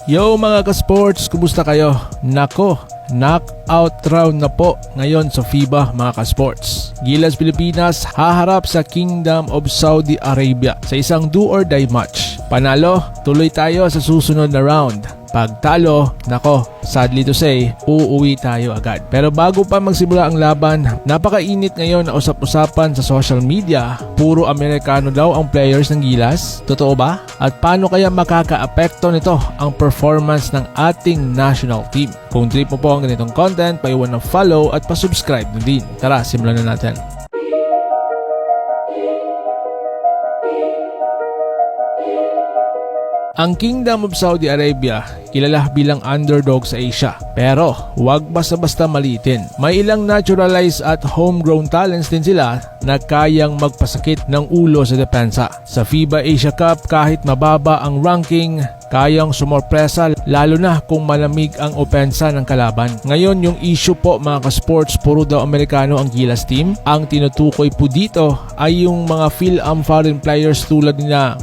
Yo mga ka-sports, kumusta kayo? Nako, knockout round na po ngayon sa FIBA mga ka-sports. Gilas Pilipinas haharap sa Kingdom of Saudi Arabia sa isang do or die match. Panalo, tuloy tayo sa susunod na round. Pag talo, nako, sadly to say, uuwi tayo agad. Pero bago pa magsimula ang laban, napakainit ngayon na usap-usapan sa social media. Puro Amerikano daw ang players ng Gilas. Totoo ba? At paano kaya makaka-apekto nito ang performance ng ating national team? Kung trip mo po ang ganitong content, paiwan ng follow at pasubscribe na din. Tara, simulan na natin. Ang Kingdom of Saudi Arabia, kilala bilang underdog sa Asia. Pero huwag basta-basta maliitin. May ilang naturalized at homegrown talents din sila na kayang magpasakit ng ulo sa depensa. Sa FIBA Asia Cup, kahit mababa ang ranking, kayang sumorpresa lalo na kung malamig ang opensa ng kalaban. Ngayon yung issue po mga ka-sports, puro daw Amerikano ang Gilas team. Ang tinutukoy po dito ay yung mga Phil-Am foreign players tulad nila